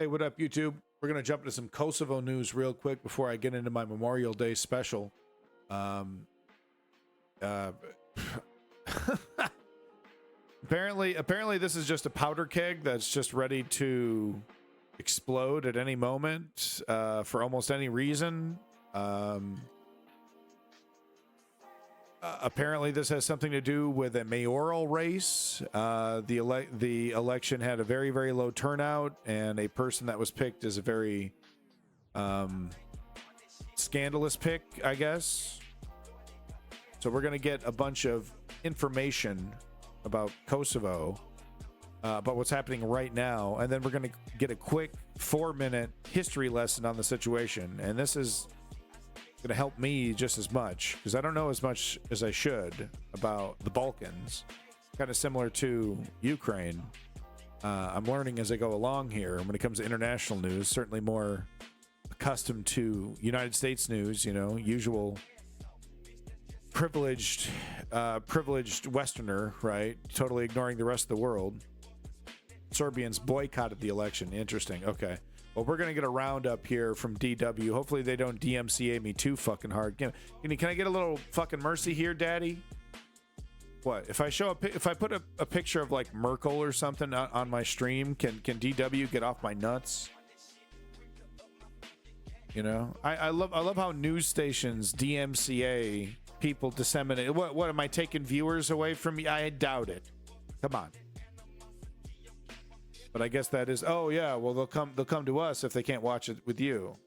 Hey, what up, YouTube? We're going to jump into some Kosovo news real quick before I get into my Memorial Day special. Apparently this is just a powder keg that's just ready to explode at any moment for almost any reason. Apparently this has something to do with a mayoral race. The election had a very, very low turnout, and a person that was picked is a very scandalous pick, I guess. So we're going to get a bunch of information about Kosovo, about what's happening right now, and then we're going to get a quick 4-minute history lesson on the situation. And this is going to help me just as much, because I don't know as much as I should about the Balkans. Kind of similar to Ukraine. I'm learning as I go along here. When it comes to international news, certainly more accustomed to United States news, you know, usual privileged Westerner, right? Totally ignoring the rest of the world. Serbians boycotted the election. Interesting. Okay. Well, we're going to get a roundup here from DW. Hopefully they don't DMCA me too fucking hard. Can I get a little fucking mercy here, Daddy? What? If I put a picture of like Merkel or something on my stream, can DW get off my nuts? You know? I love how news stations DMCA people disseminate. What am I taking viewers away from me? I doubt it. Come on. But I guess that is, oh yeah, well they'll come to us if they can't watch it with you.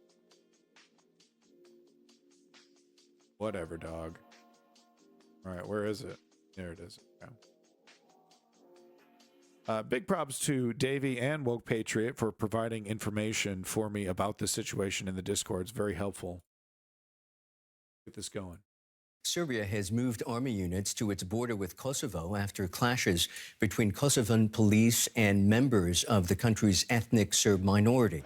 Whatever, dog. All right, where is it? There it is. Okay. Big props to Davey and Woke Patriot for providing information for me about the situation in the Discord. It's very helpful. Get this going. Serbia has moved army units to its border with Kosovo after clashes between Kosovan police and members of the country's ethnic Serb minority.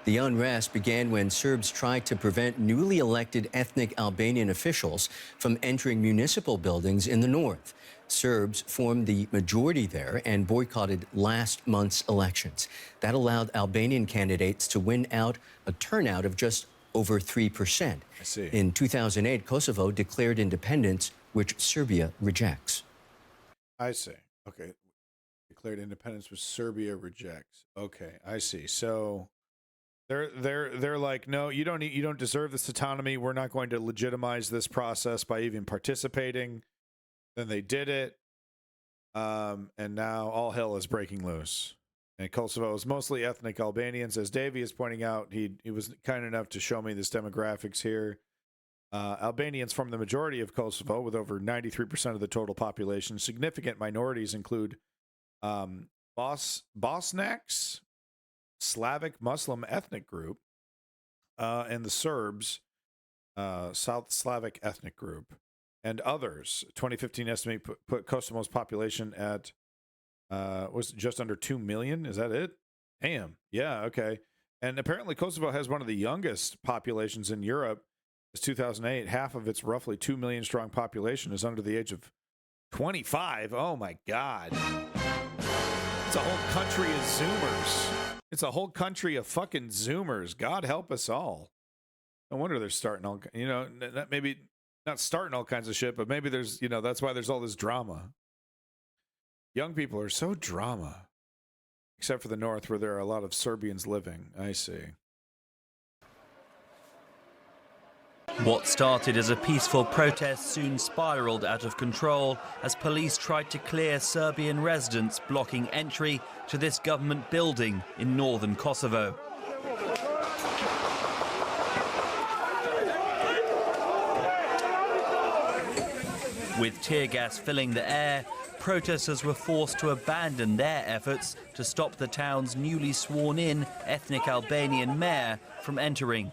The unrest began when Serbs tried to prevent newly elected ethnic Albanian officials from entering municipal buildings in the north. Serbs formed the majority there and boycotted last month's elections. That allowed Albanian candidates to win out a turnout of just over 3%. I see. In 2008, Kosovo declared independence, which Serbia rejects. I see. Okay. Declared independence, which Serbia rejects. Okay, I see. So they're like, no, you don't deserve this autonomy. We're not going to legitimize this process by even participating. Then they did it. And now all hell is breaking loose. And Kosovo is mostly ethnic Albanians. As Davey is pointing out, he was kind enough to show me this demographics here. Albanians form the majority of Kosovo with over 93% of the total population. Significant minorities include Bosniaks, Slavic Muslim ethnic group, and the Serbs, South Slavic ethnic group, and others. 2015 estimate put Kosovo's population at was just under 2 million. Is that it? Damn. Yeah. Okay. And apparently Kosovo has one of the youngest populations in Europe. It's 2008. Half of its roughly 2 million strong population is under the age of 25. Oh my God. It's a whole country of Zoomers. It's a whole country of fucking Zoomers. God help us all. No wonder they're starting all, you know, maybe not starting all kinds of shit, but maybe there's, you know, that's why there's all this drama. Young people are so drama, except for the north where there are a lot of Serbians living. I see. What started as a peaceful protest soon spiraled out of control as police tried to clear Serbian residents blocking entry to this government building in northern Kosovo. With tear gas filling the air, protesters were forced to abandon their efforts to stop the town's newly sworn-in ethnic Albanian mayor from entering.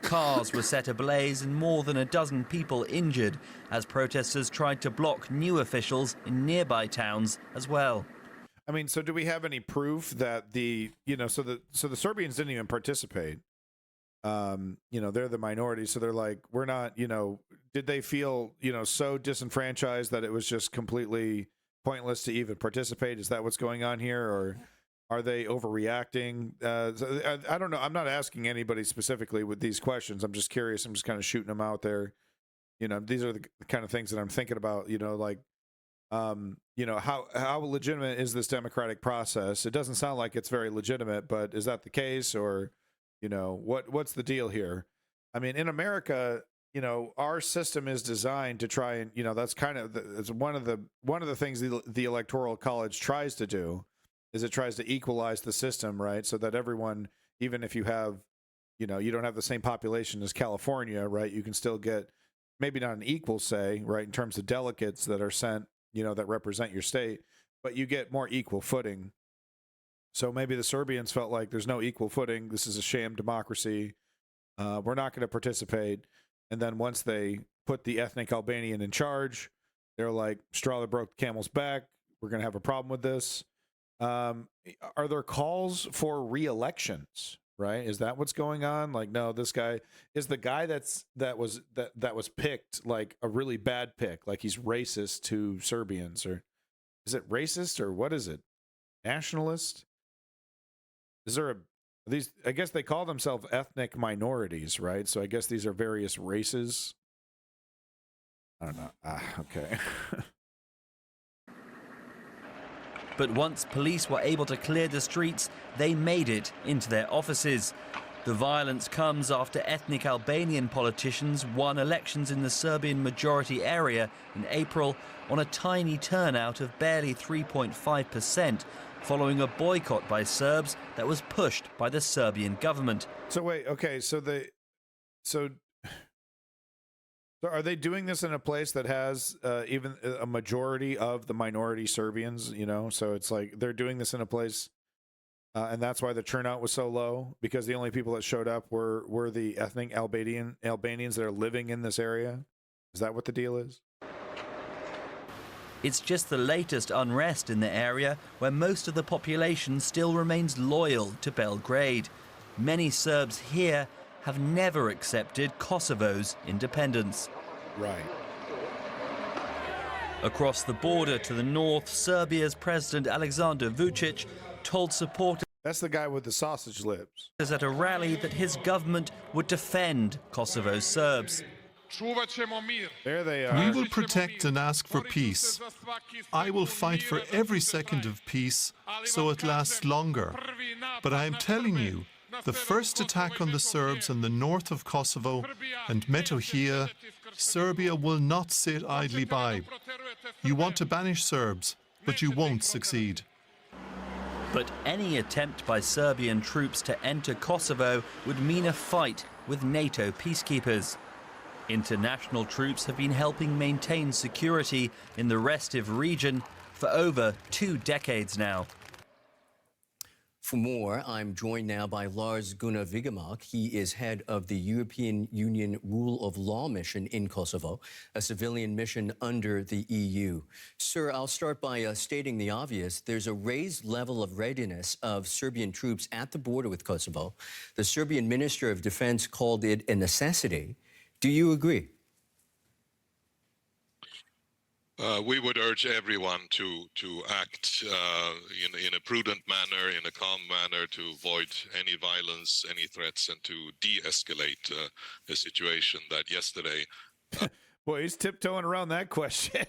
Cars were set ablaze and more than a dozen people injured as protesters tried to block new officials in nearby towns as well. I mean, so do we have any proof that the Serbians didn't even participate? They're the minority, so they're like, we're not, did they feel, so disenfranchised that it was just completely pointless to even participate? Is that what's going on here? Or Are they overreacting? I don't know. I'm not asking anybody specifically with these questions. I'm just curious. I'm just kind of shooting them out there. These are the kind of things that I'm thinking about. Like, how legitimate is this democratic process? It doesn't sound like it's very legitimate, but is that the case, or what's the deal here? I mean, in America, our system is designed to try and that's kind of it's one of the things the Electoral College tries to do, is it tries to equalize the system, right? So that everyone, even if you have, you don't have the same population as California, right? You can still get maybe not an equal say, right, in terms of delegates that are sent, that represent your state, but you get more equal footing. So maybe the Serbians felt like there's no equal footing. This is a sham democracy. We're not going to participate. And then once they put the ethnic Albanian in charge, they're like, straw that broke the camel's back. We're going to have a problem with this. Are there calls for re-elections? Right? Is that what's going on? Like, no, this guy is the guy that was picked, like a really bad pick, like he's racist to Serbians, or is it racist, or what is it? Nationalist? Is there these? I guess they call themselves ethnic minorities, right? So I guess these are various races. I don't know. Okay. But once police were able to clear the streets, they made it into their offices. The violence comes after ethnic Albanian politicians won elections in the Serbian majority area in April on a tiny turnout of barely 3.5%, following a boycott by Serbs that was pushed by the Serbian government. So wait, okay, so are they doing this in a place that has even a majority of the minority Serbians, So it's like they're doing this in a place, and that's why the turnout was so low, because the only people that showed up were the ethnic Albanians that are living in this area? Is that what the deal is? It's just the latest unrest in the area, where most of the population still remains loyal to Belgrade. Many Serbs here have never accepted Kosovo's independence. Right. Across the border to the north, Serbia's President Aleksandar Vučić told supporters That's the guy with the sausage lips. at a rally that his government would defend Kosovo's Serbs. There they are. We will protect and ask for peace. I will fight for every second of peace so it lasts longer. But I am telling you, the first attack on the Serbs in the north of Kosovo and Metohija, Serbia will not sit idly by. You want to banish Serbs, but you won't succeed. But any attempt by Serbian troops to enter Kosovo would mean a fight with NATO peacekeepers. International troops have been helping maintain security in the restive region for over 2 decades now. For more, I'm joined now by Lars Gunnar Vigemark. He is head of the European Union Rule of Law Mission in Kosovo, a civilian mission under the EU. Sir, I'll start by stating the obvious. There's a raised level of readiness of Serbian troops at the border with Kosovo. The Serbian Minister of Defense called it a necessity. Do you agree? We would urge everyone to act in a prudent manner, in a calm manner, to avoid any violence, any threats, and to de-escalate a situation that yesterday, Boy, he's tiptoeing around that question.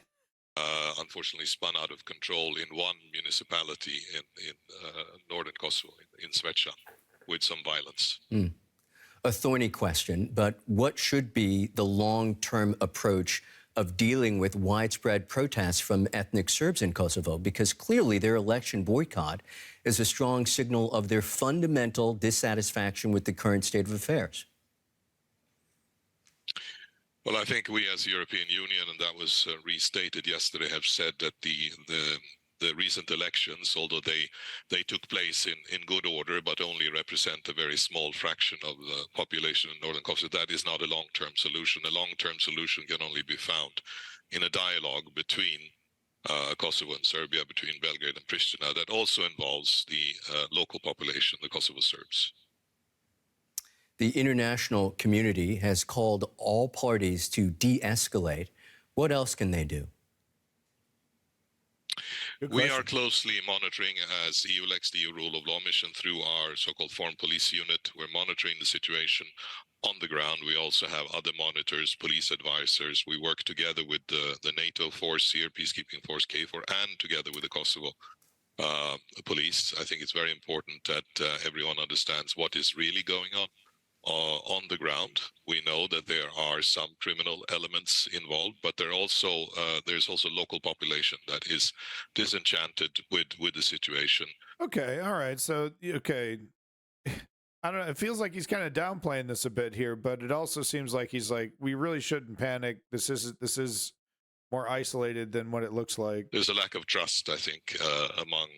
unfortunately spun out of control in one municipality in northern Kosovo, in Zvečan, with some violence. A thorny question, but what should be the long-term approach of dealing with widespread protests from ethnic Serbs in Kosovo? Because clearly their election boycott is a strong signal of their fundamental dissatisfaction with the current state of affairs. Well, I think we as the European Union, and that was restated yesterday, have said that the recent elections, although they took place in good order, but only represent a very small fraction of the population in northern Kosovo, that is not a long-term solution. A long-term solution can only be found in a dialogue between Kosovo and Serbia, between Belgrade and Pristina, that also involves the local population, the Kosovo Serbs. The international community has called all parties to de-escalate. What else can they do? Good We question. are closely monitoring as EULEX, the EU Rule of Law Mission, through our so-called Foreign Police Unit. We're monitoring the situation on the ground. We also have other monitors, police advisors. We work together with the NATO force here, peacekeeping force KFOR, and together with the Kosovo police. I think it's very important that everyone understands what is really going on the ground. We know that there are some criminal elements involved, but there's also local population that is disenchanted with the situation. Okay, all right. So okay, I don't know. It feels like he's kind of downplaying this a bit here, but it also seems like he's like, we really shouldn't panic. This is more isolated than what it looks like. There's a lack of trust, I think, among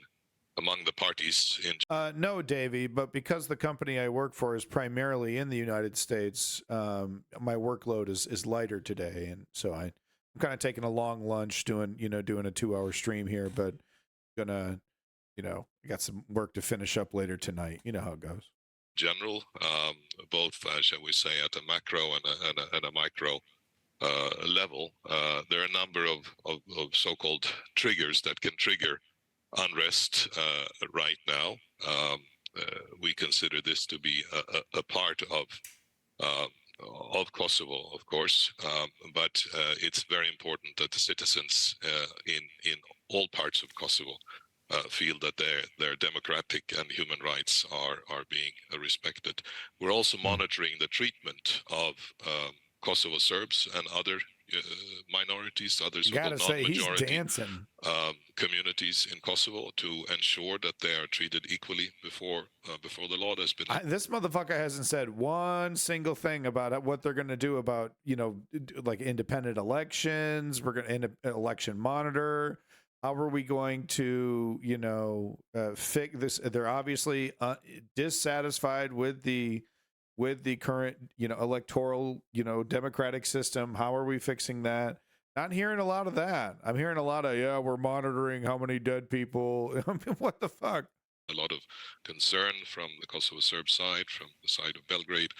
the parties in. No, Davey, but because the company I work for is primarily in the United States, my workload is lighter today, and so I'm kind of taking a long lunch, doing a 2-hour stream here, but gonna, I got some work to finish up later tonight. You know how it goes. General, both, shall we say, at a macro and a micro level, there are a number of so-called triggers that can trigger unrest right now. We consider this to be a part of Kosovo, of course, but it's very important that the citizens in all parts of Kosovo feel that their democratic and human rights are being respected. We're also monitoring the treatment of Kosovo Serbs and other minorities, other so-called non-majority communities in Kosovo, to ensure that they are treated equally before the law has been. This motherfucker hasn't said one single thing about what they're going to do about like independent elections. We're going to election monitor. How are we going to fix this? They're obviously dissatisfied with the current electoral democratic system. How are we fixing that? Not hearing a lot of that. I'm hearing a lot of we're monitoring how many dead people. I mean, what the fuck? A lot of concern from the Kosovo Serb side, from the side of Belgrade,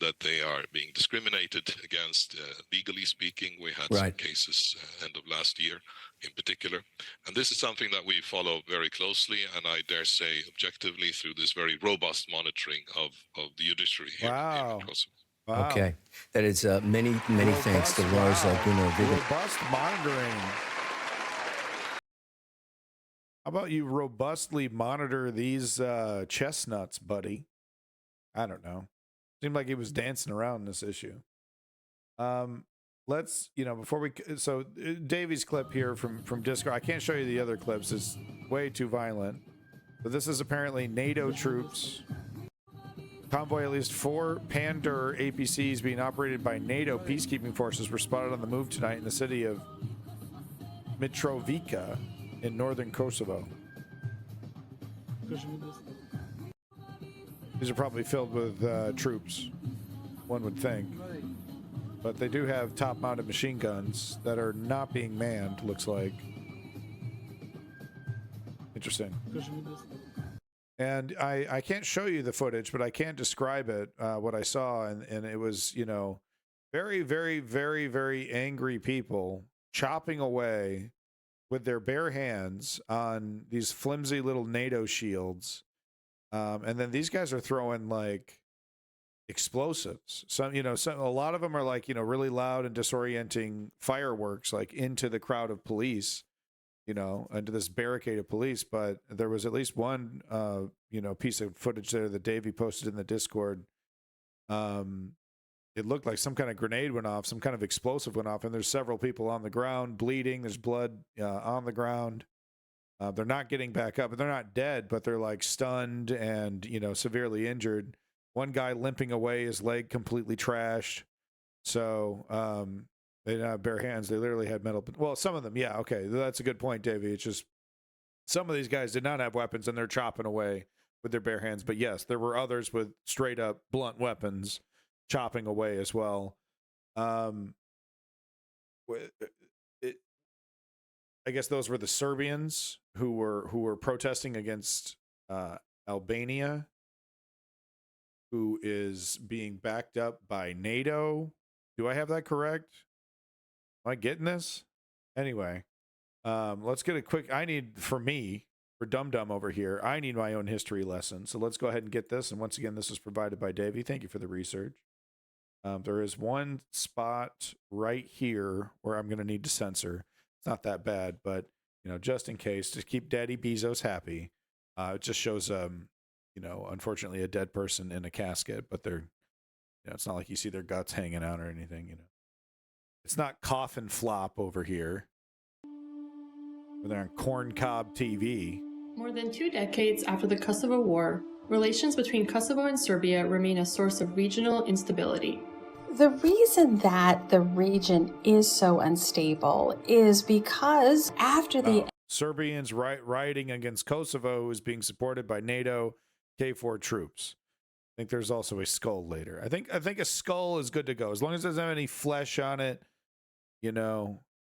that they are being discriminated against. Legally speaking, we had some cases end of last year in particular. And this is something that we follow very closely, and I dare say objectively, through this very robust monitoring of the judiciary here in Kosovo. Wow. Okay. That is many robust, thanks to Lars Gunnar Viggen. Robust monitoring. How about you robustly monitor these chestnuts, buddy? I don't know. Seemed like he was dancing around this issue. Let's, before we, so Davey's clip here from Discord, I can't show you the other clips. It's way too violent. But this is apparently NATO troops. Convoy, at least 4 Pandur APCs being operated by NATO peacekeeping forces were spotted on the move tonight in the city of Mitrovica in northern Kosovo. These are probably filled with troops, one would think. But they do have top-mounted machine guns that are not being manned, looks like. Interesting. And I can't show you the footage, but I can describe it, what I saw. And it was, very, very, very, very angry people chopping away with their bare hands on these flimsy little NATO shields. And then these guys are throwing like explosives. Some, a lot of them are like, really loud and disorienting fireworks, like into the crowd of police, into this barricade of police. But there was at least one, piece of footage there that Davey posted in the Discord. It looked like some kind of grenade went off, some kind of explosive went off, and there's several people on the ground bleeding. There's blood on the ground. They're not getting back up, but they're not dead, but they're like stunned and, severely injured. One guy limping away, his leg completely trashed. So they didn't have bare hands. They literally had metal. Well, some of them, yeah, okay. That's a good point, Davey. It's just some of these guys did not have weapons, and they're chopping away with their bare hands. But yes, there were others with straight up blunt weapons chopping away as well. I guess those were the Serbians who were protesting against Albania, who is being backed up by NATO. Do I have that correct? Am I getting this? Anyway, Let's get a quick. For Dum Dum over here, I need my own history lesson. So let's go ahead and get this. And once again, this is provided by Davey. Thank you for the research. There is one spot right here where I'm going to need to censor. It's not that bad, but just in case, to keep Daddy Bezos happy. It just shows, unfortunately, a dead person in a casket, but they're, it's not like you see their guts hanging out or anything. It's not coffin flop over here. They're on corn cob TV. More than 2 decades after the Kosovo War, relations between Kosovo and Serbia remain a source of regional instability. The reason that the region is so unstable is because after the Serbians rioting against Kosovo, who is being supported by NATO KFOR troops. I think there's also a skull later. I think a skull is good to go as long as it doesn't have any flesh on it.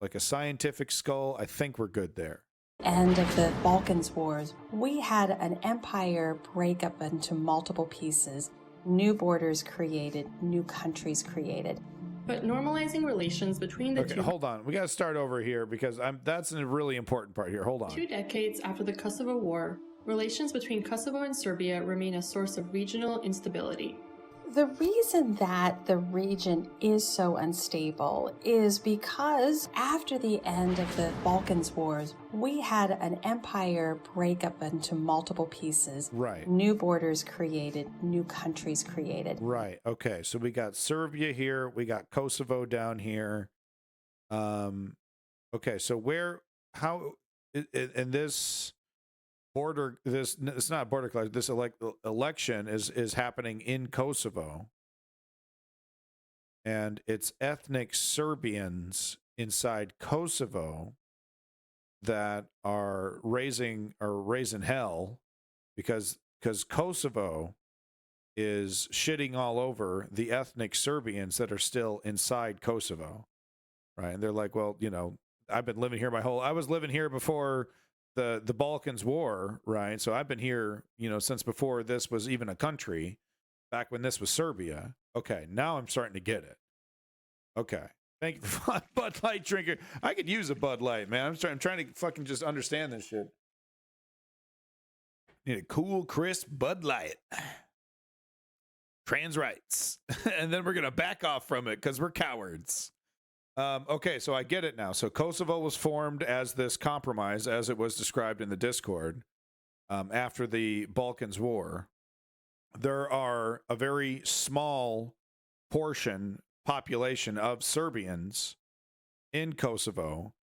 Like a scientific skull. I think we're good there. End of the Balkans Wars, we had an empire break up into multiple pieces, new borders created, new countries created. But normalizing relations between the two... Hold on. We got to start over here because that's a really important part here. Hold on. 2 decades after the Kosovo War, relations between Kosovo and Serbia remain a source of regional instability. The reason that the region is so unstable is because after the end of the Balkans Wars, we had an empire break up into multiple pieces. Right. New borders created, new countries created. Right. Okay. So we got Serbia here. We got Kosovo down here. Okay. So how, in this it's not border clash. This election is happening in Kosovo, and it's ethnic Serbians inside Kosovo that are raising hell because Kosovo is shitting all over the ethnic Serbians that are still inside Kosovo, right? And they're like, well, I've been living here I was living here before the Balkans War, right? So I've been here, since before this was even a country, back when this was Serbia. Okay, now I'm starting to get it. Okay. Thank you for Bud Light drinker. I could use a Bud Light, man. I'm trying to fucking just understand this shit. Need a cool, crisp Bud Light. Trans rights. And then we're going to back off from it because we're cowards. Okay, so I get it now. So Kosovo was formed as this compromise, as it was described in the Discord, after the Balkans War. There are a very small population of Serbians in Kosovo.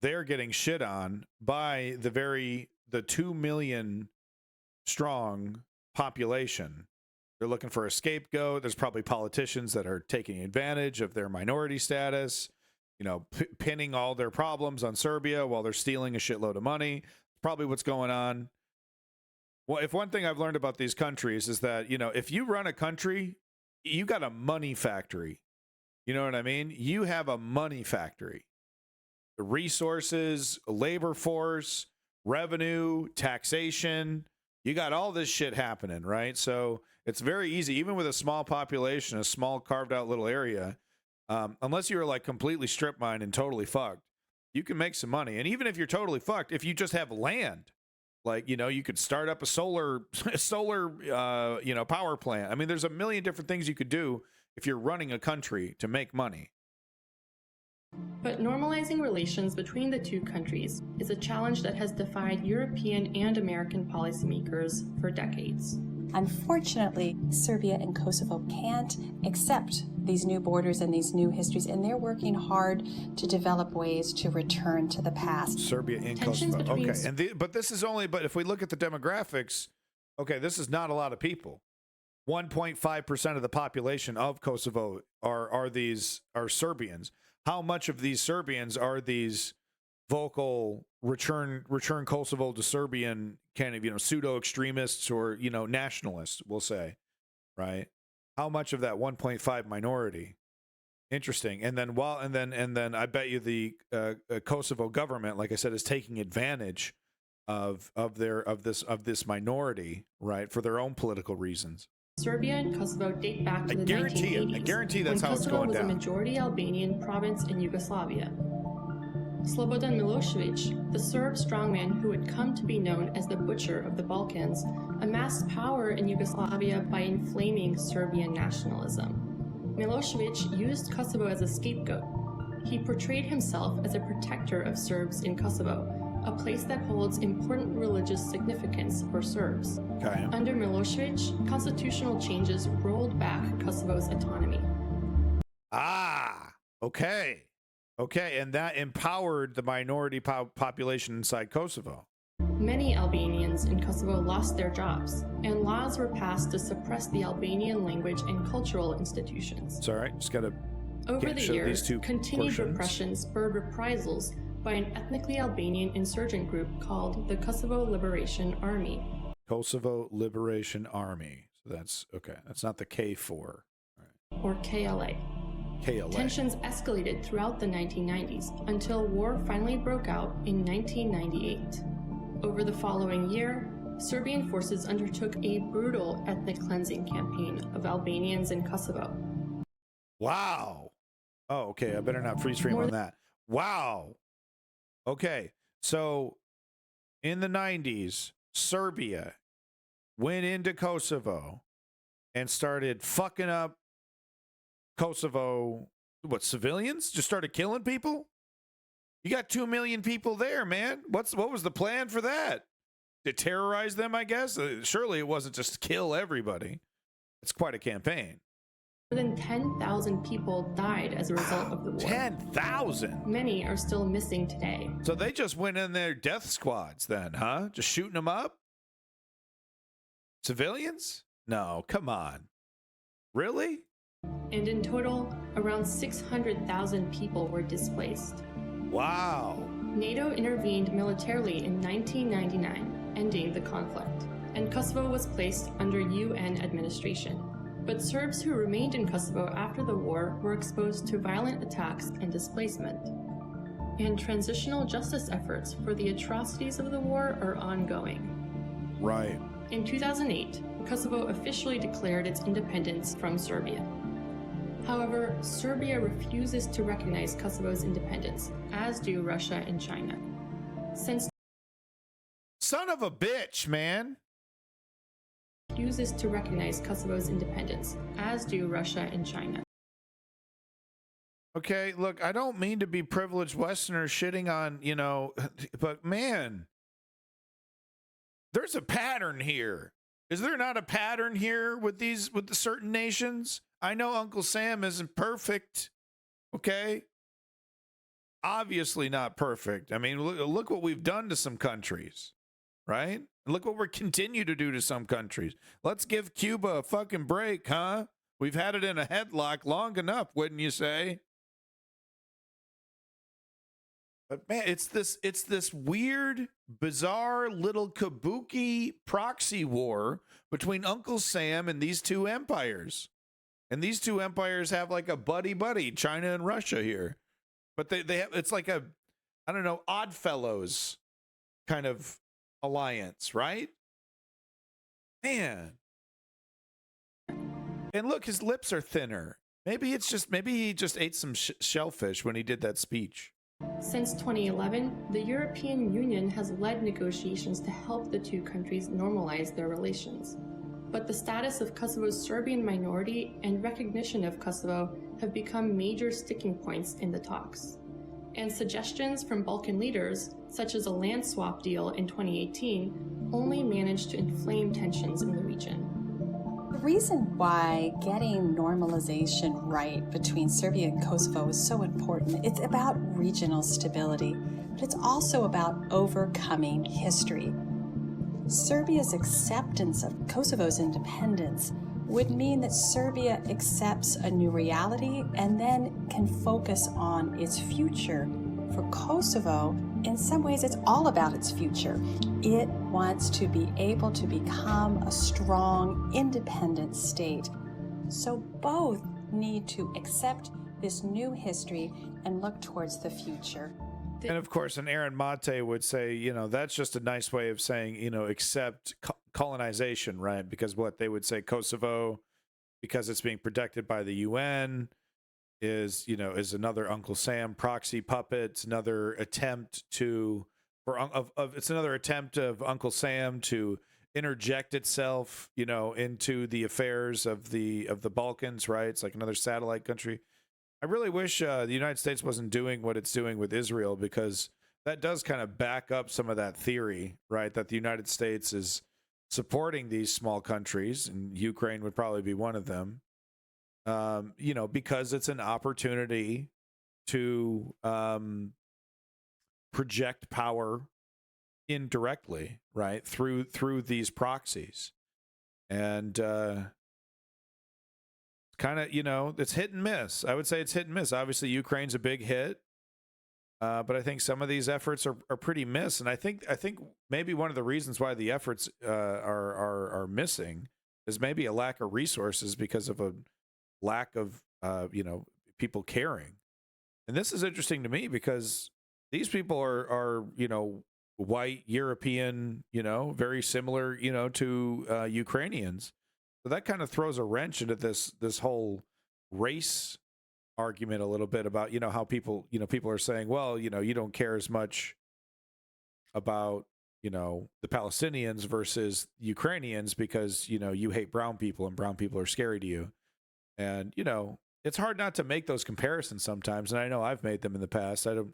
They're getting shit on by the 2 million strong population. They're looking for a scapegoat. There's probably politicians that are taking advantage of their minority status, pinning all their problems on Serbia while they're stealing a shitload of money. Probably what's going on. Well, if one thing I've learned about these countries is that, if you run a country, you got a money factory. You know what I mean? You have a money factory. The resources, labor force, revenue, taxation, you got all this shit happening, right? So it's very easy, even with a small population, a small carved out little area, unless you're like completely strip mined and totally fucked, you can make some money. And even if you're totally fucked, if you just have land, like, you could start up a solar, power plant. I mean, there's a million different things you could do if you're running a country to make money. But normalizing relations between the two countries is a challenge that has defied European and American policymakers for decades. Unfortunately, Serbia and Kosovo can't accept these new borders and these new histories, and they're working hard to develop ways to return to the past. Serbia and Kosovo. Okay, but if we look at the demographics, okay, this is not a lot of people. 1.5% of the population of Kosovo are Serbians. How much of these Serbians are these vocal return Kosovo to Serbian kind of, pseudo extremists or, nationalists, we'll say, right? How much of that 1.5 minority? Interesting. And then I bet you the Kosovo government, like I said, is taking advantage of this minority, right, for their own political reasons. Serbia and Kosovo date back to the 1980s. I guarantee that's how it's Kosovo going was down. a majority Albanian province in Yugoslavia. Slobodan Milosevic, the Serb strongman who would come to be known as the Butcher of the Balkans, amassed power in Yugoslavia by inflaming Serbian nationalism. Milosevic used Kosovo as a scapegoat. He portrayed himself as a protector of Serbs in Kosovo, a place that holds important religious significance for Serbs. Okay. Under Milosevic, constitutional changes rolled back Kosovo's autonomy. Ah, okay. Okay, and that empowered the minority population inside Kosovo. Many Albanians in Kosovo lost their jobs, and laws were passed to suppress the Albanian language and cultural institutions. It's all right. Just got to Over the show years, these two continued portions. repression spurred reprisals by an ethnically Albanian insurgent group called the Kosovo Liberation Army. Kosovo Liberation Army. So that's okay. That's not the K4. All right. Or KLA. KLA. Tensions escalated throughout the 1990s until war finally broke out in 1998. Over the following year, Serbian forces undertook a brutal ethnic cleansing campaign of Albanians in Kosovo. Wow. Oh, okay. I better not freeze frame on that. Wow. Okay. So in the 90s, Serbia went into Kosovo and started fucking up Kosovo. What, civilians? Just started killing people? You got 2 million people there, man. What was the plan for that? To terrorize them, I guess? Surely it wasn't just to kill everybody. It's quite a campaign. More than 10,000 people died as a result of the war. 10,000? Many are still missing today. So they just went in their death squads then, huh? Just shooting them up? Civilians? No, come on. Really? And in total, around 600,000 people were displaced. Wow. NATO intervened militarily in 1999, ending the conflict, and Kosovo was placed under UN administration. But Serbs who remained in Kosovo after the war were exposed to violent attacks and displacement. And transitional justice efforts for the atrocities of the war are ongoing. Right. In 2008, Kosovo officially declared its independence from Serbia. However, Serbia refuses to recognize Kosovo's independence, as do Russia and China. Since Son of a bitch, man. refuses to recognize Kosovo's independence, as do Russia and China. Okay, look, I don't mean to be privileged Westerners shitting on, but man, there's a pattern here. Is there not a pattern here with the certain nations? I know Uncle Sam isn't perfect, okay? Obviously not perfect. I mean, look what we've done to some countries, right? Look what we're continue to do to some countries. Let's give Cuba a fucking break, huh? We've had it in a headlock long enough, wouldn't you say? But man, it's this weird, bizarre little kabuki proxy war between Uncle Sam and these two empires. And these two empires have like a buddy, China and Russia here. But they have, it's like a, I don't know, Oddfellows kind of alliance, right? Man. And look, his lips are thinner. Maybe he just ate some shellfish when he did that speech. Since 2011, the European Union has led negotiations to help the two countries normalize their relations. But the status of Kosovo's Serbian minority and recognition of Kosovo have become major sticking points in the talks. And suggestions from Balkan leaders, such as a land swap deal in 2018, only managed to inflame tensions in the region. The reason why getting normalization right between Serbia and Kosovo is so important, it's about regional stability, but it's also about overcoming history. Serbia's acceptance of Kosovo's independence would mean that Serbia accepts a new reality and then can focus on its future. For Kosovo, in some ways, it's all about its future. It wants to be able to become a strong, independent state. So both need to accept this new history and look towards the future. And of course, an Aaron Mate would say, that's just a nice way of saying, accept colonization, right? Because what they would say, Kosovo, because it's being protected by the UN, is, you know, is another Uncle Sam proxy puppet. It's another attempt to, it's another attempt of Uncle Sam to interject itself, you know, into the affairs of the Balkans, right? It's like another satellite country. I really wish the United States wasn't doing what it's doing with Israel, because that does kind of back up some of that theory, right? That the United States is supporting these small countries, and Ukraine would probably be one of them, you know, because it's an opportunity to project power indirectly, right? Through these proxies. And kind of, you know, it's hit and miss. I would say it's hit and miss. Obviously, Ukraine's a big hit. But I think some of these efforts are pretty miss, and I think maybe one of the reasons why the efforts are missing is maybe a lack of resources because of a lack of you know, people caring. And this is interesting to me because these people are you know, white European, you know, very similar, you know, to Ukrainians. So that kind of throws a wrench into this whole race argument a little bit about, you know, how people are saying, well, you know, you don't care as much about, you know, the Palestinians versus Ukrainians because, you know, you hate brown people and brown people are scary to you. And, you know, it's hard not to make those comparisons sometimes. And I know I've made them in the past. I don't,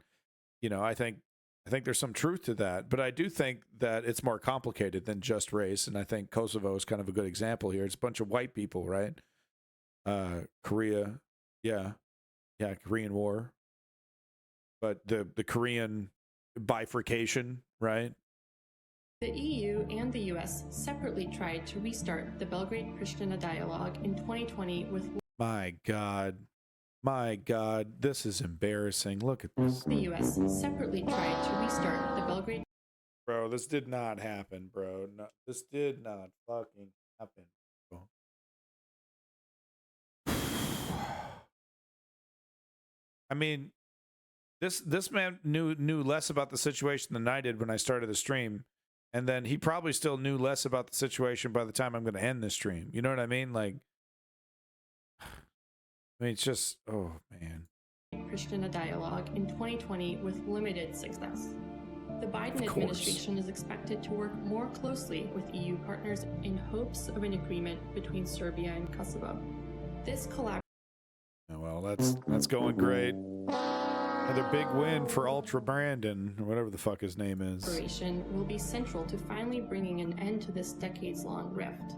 you know, I think there's some truth to that, but I do think that it's more complicated than just race. And I think Kosovo is kind of a good example here. It's a bunch of white people, right? Korea. Yeah. Yeah, Korean War, but the Korean bifurcation, right? The EU and the US separately tried to restart the Belgrade-Pristina dialogue in 2020 with My God, this is embarrassing. Look at this. the US separately tried to restart the Belgrade. Bro, this did not happen, bro. No, this did not fucking happen, bro. I mean, this man knew less about the situation than I did when I started the stream, and then he probably still knew less about the situation by the time I'm going to end this stream. You know what I mean? Like, I mean, it's just, oh man. Pristina dialogue in 2020 with limited success. The Biden administration is expected to work more closely with EU partners in hopes of an agreement between Serbia and Kosovo. This collaboration. Well, that's going great. Another big win for Ultra Brandon, or whatever the fuck his name is. Will be central to finally bringing an end to this decades-long rift.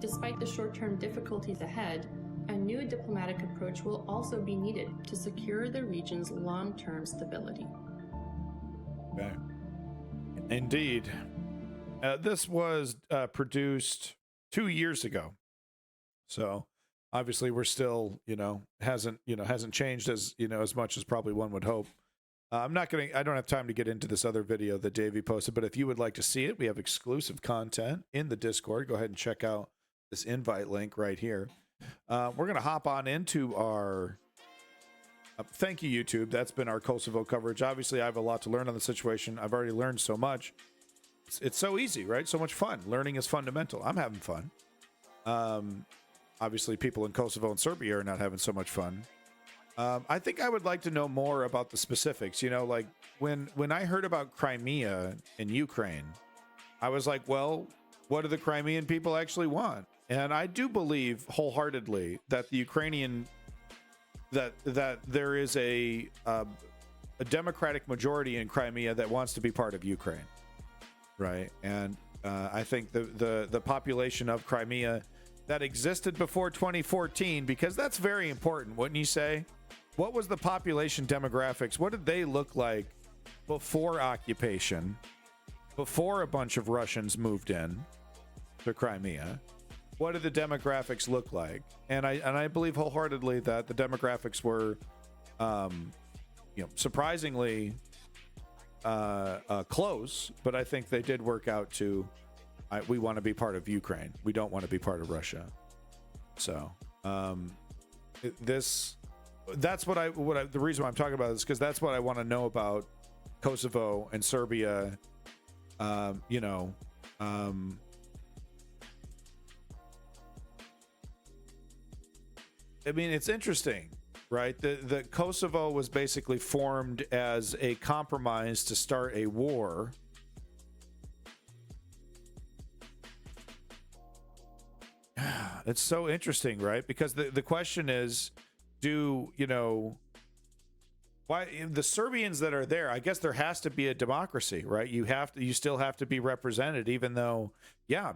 Despite the short-term difficulties ahead, a new diplomatic approach will also be needed to secure the region's long-term stability. Okay. Indeed. This was produced 2 years ago. So obviously we're still, you know, hasn't changed as, you know, as much as probably one would hope. I don't have time to get into this other video that Davey posted, but if you would like to see it, we have exclusive content in the Discord. Go ahead and check out this invite link right here. We're going to hop on into our thank you, YouTube. That's been our Kosovo coverage. Obviously, I have a lot to learn on the situation. I've already learned so much. It's so easy, right? So much fun. Learning is fundamental. I'm having fun. Obviously, people in Kosovo and Serbia are not having so much fun. I think I would like to know more about the specifics. You know, like when I heard about Crimea in Ukraine, I was like, well, what do the Crimean people actually want? And I do believe wholeheartedly that the Ukrainian that there is a democratic majority in Crimea that wants to be part of Ukraine, right? And I think the population of Crimea that existed before 2014, because that's very important, wouldn't you say? What was the population demographics? What did they look like before occupation, before a bunch of Russians moved in to Crimea? What did the demographics look like? And I believe wholeheartedly that the demographics were, you know, surprisingly close, but I think they did work out to, we want to be part of Ukraine. We don't want to be part of Russia. So that's what the reason why I'm talking about this, because that's what I want to know about Kosovo and Serbia. You know, I mean, it's interesting, right? The Kosovo was basically formed as a compromise to start a war. It's so interesting, right? Because the question is, why the Serbians that are there, I guess there has to be a democracy, right? You still have to be represented, even though,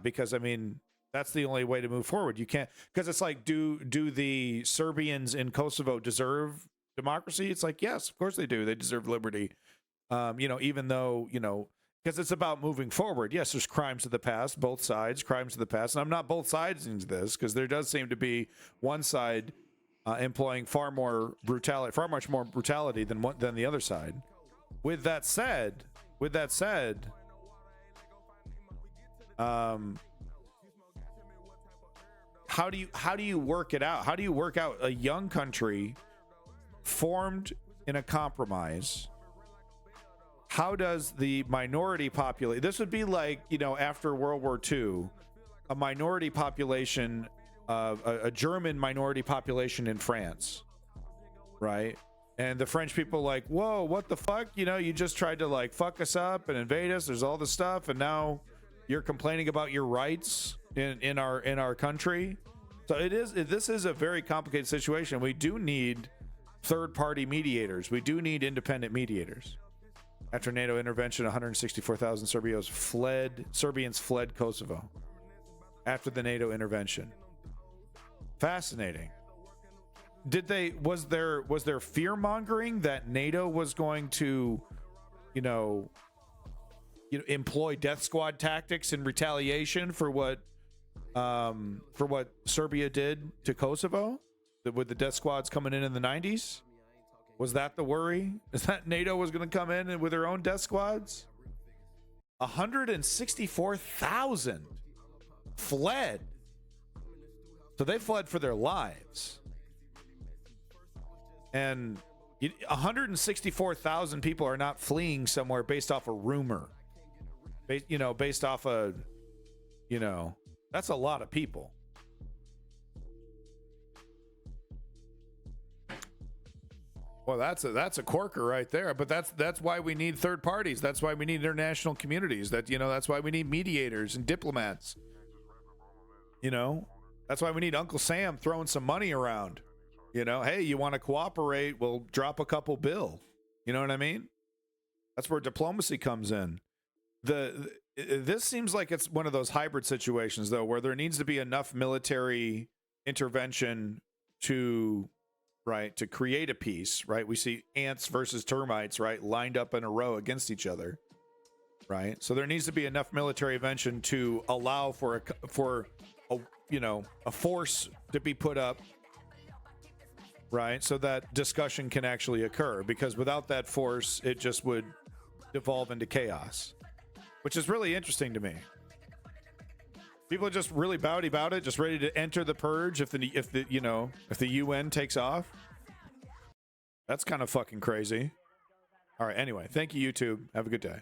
because I mean, that's the only way to move forward. You can't, because it's like, do the Serbians in Kosovo deserve democracy? It's like, yes, of course they do. They deserve liberty. Even though, because it's about moving forward. Yes, there's crimes of the past, both sides, crimes of the past. And I'm not both sides into this, because there does seem to be one side employing far much more brutality than the other side. With that said, how do you work it out? How do you work out a young country formed in a compromise? How does the minority population, this would be like, after World War II, a minority population, a German minority population in France, right? And the French people like, whoa, what the fuck? You just tried to like fuck us up and invade us. There's all this stuff, and now you're complaining about your rights in our country. So this is a very complicated situation. We do need third-party mediators. We do need independent mediators. After NATO intervention, 164,000 Serbians fled Kosovo after the NATO intervention. Fascinating. Was there fear mongering that NATO was going to, employ death squad tactics in retaliation for what Serbia did to Kosovo, with the death squads coming in the 90s? Was that the worry? Is that NATO was going to come in with their own death squads? 164,000 fled. So they fled for their lives. And 164,000 people are not fleeing somewhere based off a rumor. Based off that's a lot of people. Well, that's a corker right there. But that's why we need third parties. That's why we need international communities. That's why we need mediators and diplomats. That's why we need Uncle Sam throwing some money around. Hey, you want to cooperate? We'll drop a couple bill. You know what I mean? That's where diplomacy comes in. This seems like it's one of those hybrid situations, though, where there needs to be enough military intervention to create a peace, right? We see ants versus termites, right, lined up in a row against each other, right? So there needs to be enough military intervention to allow for a force to be put up, right? So that discussion can actually occur, because without that force, it just would devolve into chaos, which is really interesting to me. People are just really bowdy about it, just ready to enter the purge if the UN takes off. That's kind of fucking crazy. All right, anyway, thank you, YouTube. Have a good day.